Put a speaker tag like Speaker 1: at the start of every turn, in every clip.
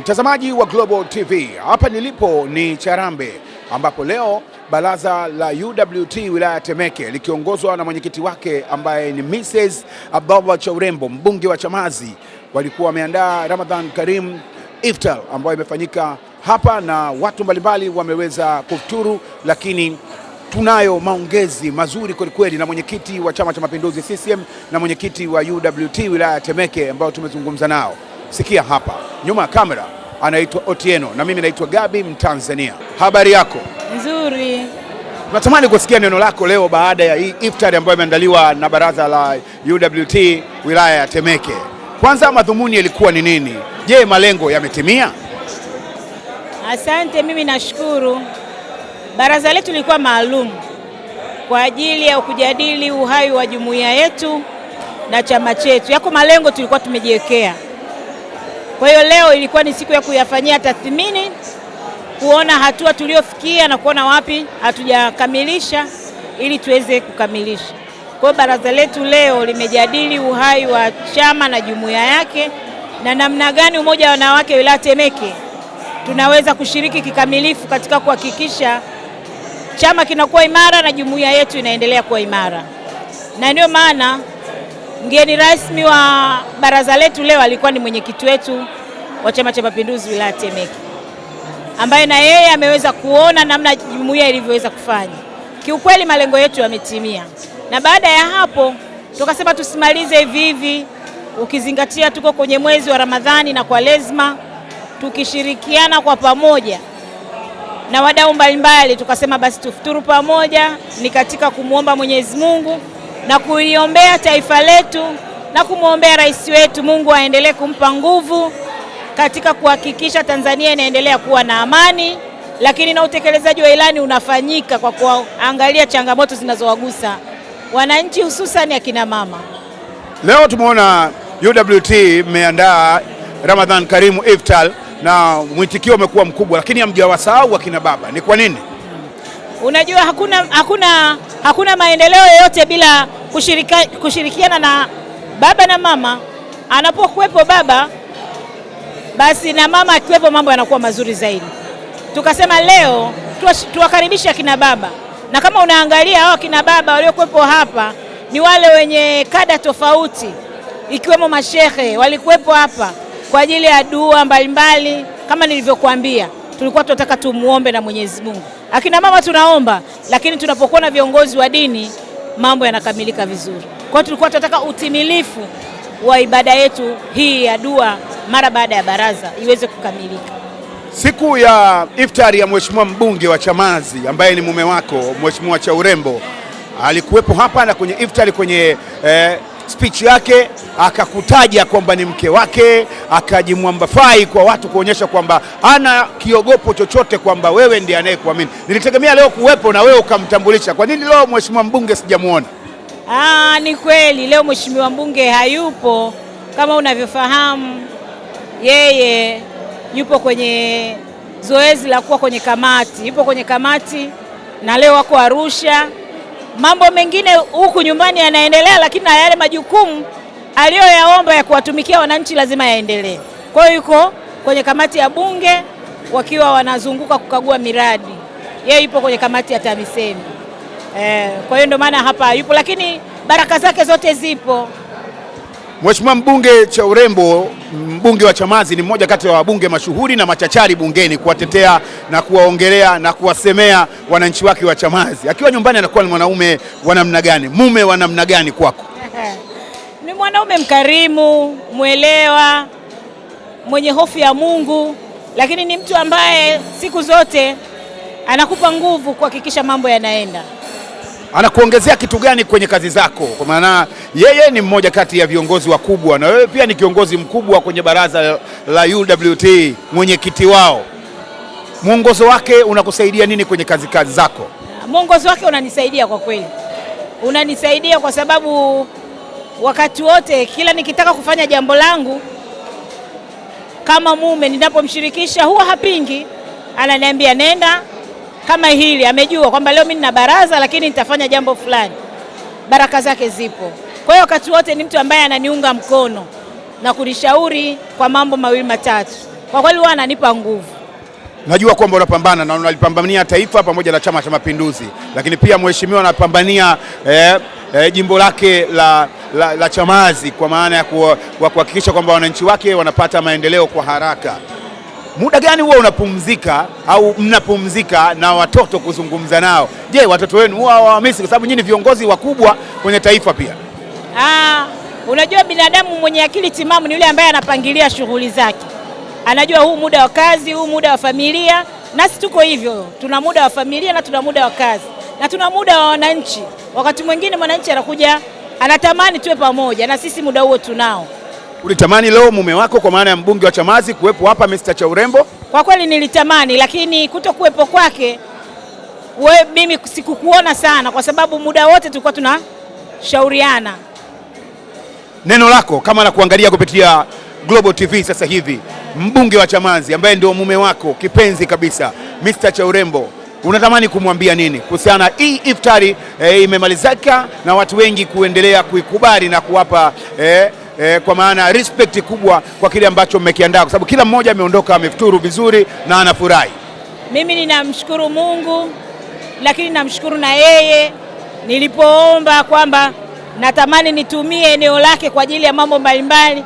Speaker 1: Mtazamaji wa Global TV, hapa nilipo ni Charambe ambapo leo baraza la UWT wilaya Temeke likiongozwa na mwenyekiti wake ambaye ni Mrs. Abdallah Chaurembo, mbunge wa Chamazi, walikuwa wameandaa Ramadhan Karim Iftar ambayo imefanyika hapa na watu mbalimbali wameweza kufuturu, lakini tunayo maongezi mazuri kweli na mwenyekiti wa Chama cha Mapinduzi CCM na mwenyekiti wa UWT wilaya Temeke ambao tumezungumza nao. Sikia hapa. Nyuma ya kamera anaitwa Otieno na mimi naitwa Gabi Mtanzania. Habari yako?
Speaker 2: Nzuri.
Speaker 1: Natamani kusikia neno lako leo baada ya hii iftar ambayo imeandaliwa na baraza la UWT wilaya ya Temeke. Kwanza, madhumuni yalikuwa ni nini? Je, malengo yametimia?
Speaker 2: Asante, mimi nashukuru. Baraza letu lilikuwa maalum kwa ajili ya kujadili uhai wa jumuiya yetu na chama chetu. Yako malengo tulikuwa tumejiwekea. Kwa hiyo leo ilikuwa ni siku ya kuyafanyia tathmini, kuona hatua tuliofikia na kuona wapi hatujakamilisha ili tuweze kukamilisha. Kwa hiyo baraza letu leo limejadili uhai wa chama na jumuiya yake na namna gani umoja wa wanawake wilaya Temeke tunaweza kushiriki kikamilifu katika kuhakikisha chama kinakuwa imara na jumuiya yetu inaendelea kuwa imara. Na ndio maana mgeni rasmi wa baraza letu leo alikuwa ni mwenyekiti wetu wa Chama cha Mapinduzi wilaya Temeke, ambaye na yeye ameweza kuona namna jumuiya ilivyoweza kufanya. Kiukweli malengo yetu yametimia. Na baada ya hapo tukasema tusimalize hivi hivi, ukizingatia tuko kwenye mwezi wa Ramadhani na kwa lazima tukishirikiana kwa pamoja na wadau mbalimbali, tukasema basi tufuturu pamoja ni katika kumuomba Mwenyezi Mungu na kuiombea taifa letu na kumuombea rais wetu, Mungu aendelee kumpa nguvu katika kuhakikisha Tanzania inaendelea kuwa na amani, lakini na utekelezaji wa ilani unafanyika kwa kuangalia changamoto zinazowagusa wananchi, hususan akina mama.
Speaker 1: Leo tumeona UWT imeandaa Ramadhan Karim Iftar na mwitikio umekuwa mkubwa, lakini hamjawasahau akina baba. Ni kwa nini?
Speaker 2: Unajua hakuna maendeleo yoyote bila kushirikiana na baba na mama. Anapokuwepo baba, basi na mama akiwepo mambo yanakuwa mazuri zaidi. Tukasema leo tuwakaribishe akina baba, na kama unaangalia hao akina baba waliokuwepo hapa ni wale wenye kada tofauti, ikiwemo mashehe walikuwepo hapa kwa ajili ya dua mbalimbali. Kama nilivyokuambia, tulikuwa tunataka tumuombe na Mwenyezi Mungu. Akina mama tunaomba, lakini tunapokuwa na viongozi wa dini mambo yanakamilika vizuri. Kwa hiyo tulikuwa tunataka utimilifu wa ibada yetu hii ya dua mara baada ya baraza iweze kukamilika.
Speaker 1: Siku ya iftari ya Mheshimiwa mbunge wa Chamazi ambaye ni mume wako Mheshimiwa Chaurembo alikuwepo hapa, na kwenye iftari kwenye speech yake akakutaja kwamba ni mke wake, akajimwambafai kwa watu kuonyesha kwamba ana kiogopo chochote, kwamba wewe ndiye anayekuamini. Nilitegemea leo kuwepo na wewe ukamtambulisha. Kwa nini leo Mheshimiwa mbunge sijamuona?
Speaker 2: Ni kweli leo Mheshimiwa mbunge hayupo. Kama unavyofahamu, yeye yupo kwenye zoezi la kuwa kwenye kamati, yupo kwenye kamati na leo wako Arusha. Mambo mengine huku nyumbani yanaendelea, lakini na yale majukumu aliyoyaomba ya kuwatumikia wananchi lazima yaendelee. Kwa hiyo yuko kwenye kamati ya bunge wakiwa wanazunguka kukagua miradi. Yeye yupo kwenye kamati ya TAMISEMI. Kwa hiyo ndio maana hapa yupo, lakini baraka zake zote zipo.
Speaker 1: Mheshimiwa mbunge Chaurembo, mbunge wa Chamazi, ni mmoja kati ya wabunge mashuhuri na machachari bungeni kuwatetea na kuwaongelea na kuwasemea wananchi wake wa Chamazi. Akiwa nyumbani anakuwa ni mwanaume wa namna gani? Mume wa namna gani kwako?
Speaker 2: Ni mwanaume mkarimu, mwelewa, mwenye hofu ya Mungu, lakini ni mtu ambaye siku zote anakupa nguvu kuhakikisha mambo yanaenda.
Speaker 1: Anakuongezea kitu gani kwenye kazi zako? Kwa maana yeye ni mmoja kati ya viongozi wakubwa na wewe pia ni kiongozi mkubwa kwenye baraza la UWT, mwenyekiti wao. Mwongozo wake unakusaidia nini kwenye kazi zako?
Speaker 2: Mwongozo wake unanisaidia kwa kweli. Unanisaidia kwa sababu wakati wote kila nikitaka kufanya jambo langu kama mume, ninapomshirikisha huwa hapingi. Ananiambia nenda kama hili, amejua kwamba leo mimi nina baraza lakini nitafanya jambo fulani. Baraka zake zipo. Kwa hiyo wakati wote ni mtu ambaye ananiunga mkono na kunishauri kwa mambo mawili matatu. kwa kweli huwa ananipa nguvu.
Speaker 1: Najua kwamba unapambana na unalipambania taifa pamoja na Chama cha Mapinduzi, lakini pia mheshimiwa anapambania jimbo lake la Chamazi, kwa maana ya kuhakikisha kwamba wananchi wake wanapata maendeleo kwa haraka. Muda gani huwa unapumzika au mnapumzika na watoto kuzungumza nao? Je, watoto wenu huwa hawamisi, kwa sababu nyinyi ni viongozi wakubwa kwenye taifa pia?
Speaker 2: Unajua binadamu mwenye akili timamu ni yule ambaye anapangilia shughuli zake. Anajua huu muda wa kazi, huu muda wa familia. Nasi tuko hivyo, tuna muda wa familia na tuna muda wa kazi na tuna muda wa wananchi. Wakati mwingine mwananchi anakuja anatamani tuwe pamoja, na sisi muda huo tunao.
Speaker 1: Ulitamani leo mume wako kwa maana ya mbunge wa Chamazi kuwepo hapa, Mr. Chaurembo?
Speaker 2: Kwa kweli nilitamani, lakini kutokuwepo kwake mimi sikukuona sana, kwa sababu muda wote tulikuwa tunashauriana.
Speaker 1: Neno lako kama na kuangalia kupitia Global TV sasa hivi, mbunge wa Chamazi ambaye ndio mume wako kipenzi kabisa, Mr. Chaurembo, unatamani kumwambia nini kuhusiana hii iftari imemalizika na watu wengi kuendelea kuikubali na kuwapa kwa maana respect kubwa kwa kile ambacho mmekiandaa, kwa sababu kila mmoja ameondoka amefuturu vizuri na anafurahi? Mimi
Speaker 2: ninamshukuru Mungu, lakini namshukuru na yeye. Nilipoomba kwamba natamani nitumie eneo lake kwa ajili ya mambo mbalimbali,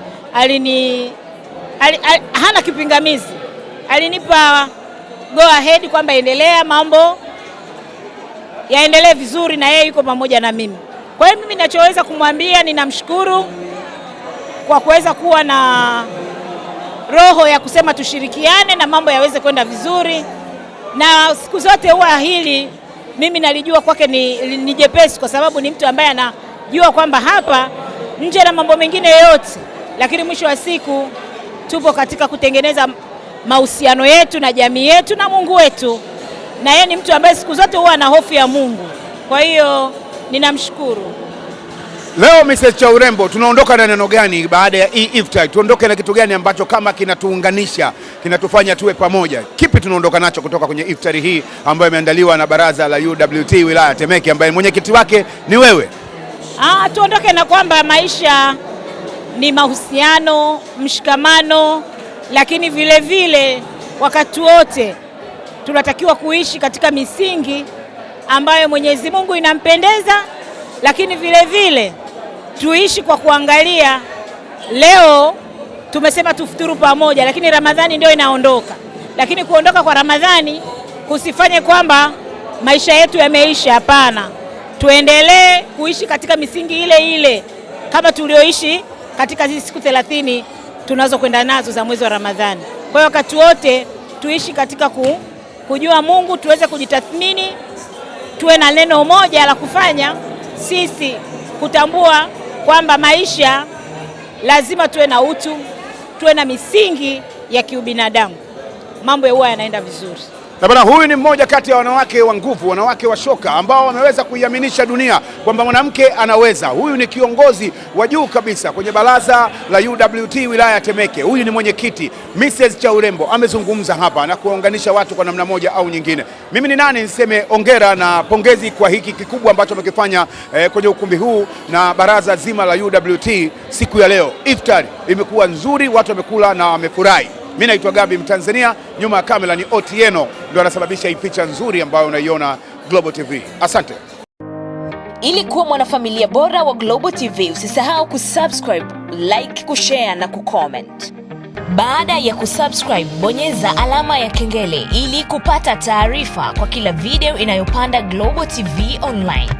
Speaker 2: hana kipingamizi, alinipa go ahead kwamba endelea, mambo yaendelee vizuri, na yeye yuko pamoja na mimi. Kwa hiyo mimi ninachoweza kumwambia, ninamshukuru kwa kuweza kuwa na roho ya kusema tushirikiane na mambo yaweze kwenda vizuri, na siku zote huwa hili mimi nalijua kwake ni jepesi, kwa sababu ni mtu ambaye anajua kwamba hapa nje na mambo mengine yote, lakini mwisho wa siku tupo katika kutengeneza mahusiano yetu na jamii yetu na Mungu wetu, na yeye ni mtu ambaye siku zote huwa ana hofu ya Mungu. Kwa hiyo ninamshukuru.
Speaker 1: Leo Mrs. Chaurembo, tunaondoka na neno gani baada ya hii iftar? Tuondoke na kitu gani ambacho kama kinatuunganisha, kinatufanya tuwe pamoja? Kipi tunaondoka nacho kutoka kwenye iftari hii ambayo imeandaliwa na baraza la UWT wilaya Temeke, ambaye mwenyekiti wake ni wewe?
Speaker 2: Tuondoke na kwamba maisha ni mahusiano, mshikamano, lakini vile vile wakati wote tunatakiwa kuishi katika misingi ambayo Mwenyezi Mungu inampendeza, lakini vile vile tuishi kwa kuangalia. Leo tumesema tufuturu pamoja, lakini Ramadhani ndio inaondoka. Lakini kuondoka kwa Ramadhani kusifanye kwamba maisha yetu yameisha, hapana. Tuendelee kuishi katika misingi ile ile kama tulioishi katika hizi siku 30 tunazokwenda nazo za mwezi wa Ramadhani. Kwa hiyo wakati wote tuishi katika kujua Mungu, tuweze kujitathmini, tuwe na neno moja la kufanya sisi, kutambua kwamba maisha lazima tuwe na utu, tuwe na misingi ya kiubinadamu, mambo huwa yanaenda vizuri.
Speaker 1: Na bwana, huyu ni mmoja kati ya wanawake wa nguvu, wanawake wa shoka ambao wameweza kuiaminisha dunia kwamba mwanamke anaweza. Huyu ni kiongozi wa juu kabisa kwenye baraza la UWT wilaya ya Temeke. Huyu ni mwenyekiti Mrs. Chaurembo, amezungumza hapa na kuwaunganisha watu kwa namna moja au nyingine. Mimi ni nani niseme ongera na pongezi kwa hiki kikubwa ambacho wamekifanya kwenye ukumbi huu na baraza zima la UWT siku ya leo. Iftari imekuwa nzuri, watu wamekula na wamefurahi. Mimi naitwa Gabi Mtanzania, nyuma ya kamera ni Otieno, ndio anasababisha hii picha nzuri ambayo unaiona Global TV. Asante.
Speaker 3: Ili kuwa mwanafamilia bora wa Global TV, usisahau kusubscribe, like, kushare na kucomment. Baada ya kusubscribe, bonyeza alama ya kengele ili kupata taarifa kwa kila video inayopanda Global TV Online.